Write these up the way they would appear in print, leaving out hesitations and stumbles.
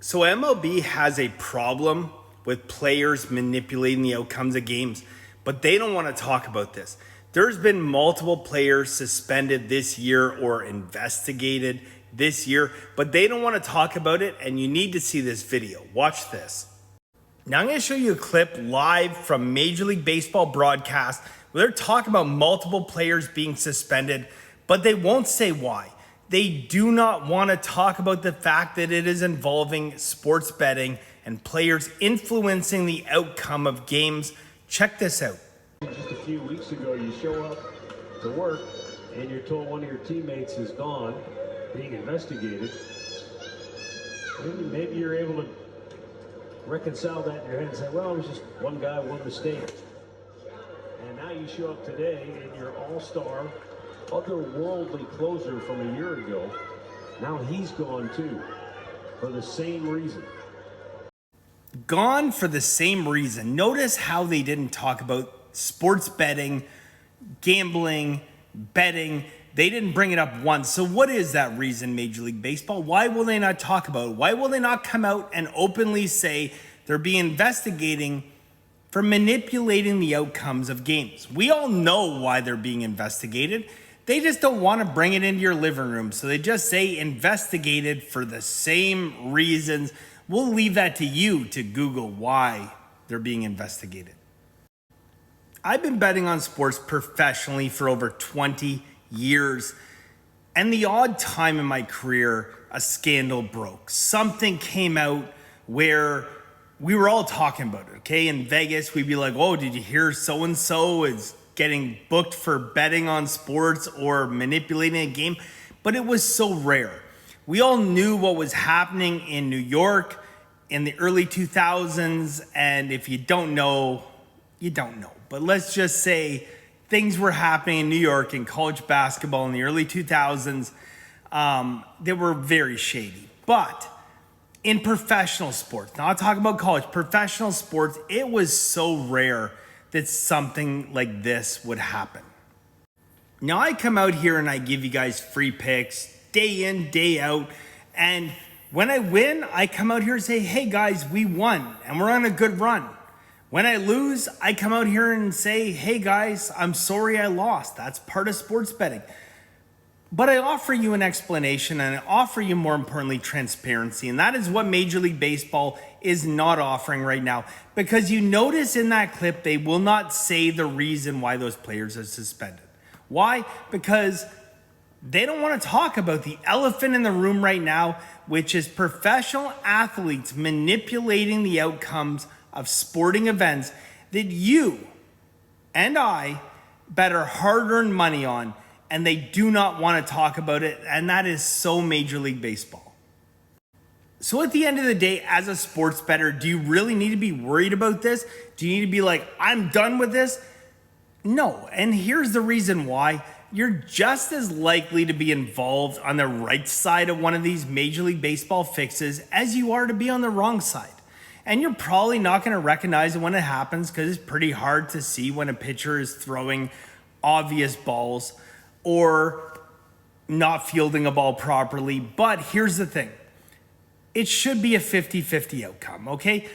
So MLB has a problem with players manipulating the outcomes of games, but they don't want to talk about this. There's been multiple players suspended this year or investigated this year, but they don't want to talk about it, and you need to see this video. Watch this. Now I'm going to show you a clip live from Major League Baseball broadcast where they're talking about multiple players being suspended, but they won't say why. They do not want to talk about the fact that it is involving sports betting and players influencing the outcome of games. Check this out. Just a few weeks ago, you show up to work and you're told one of your teammates is gone, being investigated. Maybe you're able to reconcile that in your head and say, well, it was just one guy, one mistake. And now you show up today and your all-star, otherworldly closer from a year ago, now he's gone too, for the same reason. Gone for the same reason. Notice how they didn't talk about sports betting, gambling, betting. They didn't bring it up once. So what is that reason, Major League Baseball? Why will they not talk about it? Why will they not come out and openly say they're being investigating for manipulating the outcomes of games? We all know why they're being investigated. They just don't want to bring it into your living room. So they just say investigated for the same reasons. We'll leave that to you to Google why they're being investigated. I've been betting on sports professionally for over 20 years. And the odd time in my career, a scandal broke. Something came out where we were all talking about it, okay? In Vegas, we'd be like, oh, did you hear so-and-so is getting booked for betting on sports or manipulating a game? But it was so rare. We all knew what was happening in New York in the early 2000s. And if you don't know, you don't know. But let's just say things were happening in New York in college basketball in the early 2000s that were very shady. But in professional sports, now I'll talk about college, professional sports, it was so rare that something like this would happen. Now I come out here and I give you guys free picks day in, day out. And when I win, I come out here and say, hey guys, we won and we're on a good run. When I lose, I come out here and say, hey guys, I'm sorry I lost. That's part of sports betting. But I offer you an explanation and I offer you, more importantly, transparency. And that is what Major League Baseball is not offering right now. Because you notice in that clip, they will not say the reason why those players are suspended. Why? Because they don't want to talk about the elephant in the room right now, which is professional athletes manipulating the outcomes of sporting events that you and I bet our hard-earned money on, and they do not want to talk about it, and that is so Major League Baseball. So at the end of the day, as a sports bettor, do you really need to be worried about this? Do you need to be like, I'm done with this? No, and here's the reason why. You're just as likely to be involved on the right side of one of these Major League Baseball fixes as you are to be on the wrong side. And you're probably not going to recognize it when it happens because it's pretty hard to see when a pitcher is throwing obvious balls or not fielding a ball properly. But here's the thing. It should be a 50-50 outcome, okay?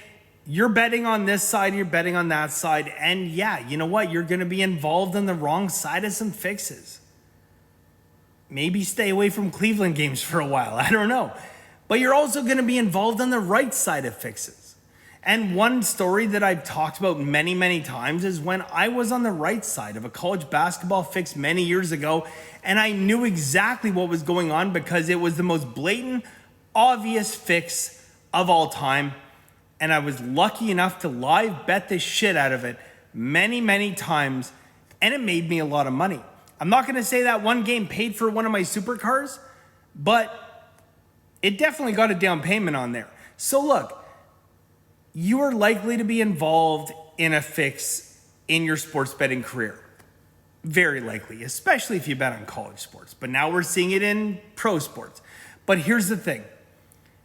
You're betting on this side, you're betting on that side. And yeah, you know what? You're going to be involved on the wrong side of some fixes. Maybe stay away from Cleveland games for a while. I don't know. But you're also going to be involved on the right side of fixes. And one story that I've talked about many, many times is when I was on the right side of a college basketball fix many years ago, and I knew exactly what was going on because it was the most blatant, obvious fix of all time. And I was lucky enough to live bet the shit out of it many, many times, and it made me a lot of money. I'm not going to say that one game paid for one of my supercars, but it definitely got a down payment on there. So look, you are likely to be involved in a fix in your sports betting career. Very likely, especially if you bet on college sports. But now we're seeing it in pro sports. But here's the thing.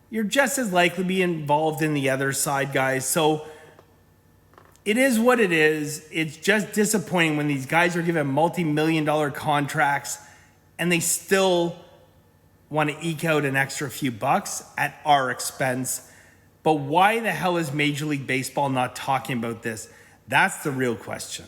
You're just as likely to be involved in the other side, guys. So it is what it is. It's just disappointing when these guys are given multi-million-dollar contracts and they still want to eke out an extra few bucks at our expense. But why the hell is Major League Baseball not talking about this? That's the real question.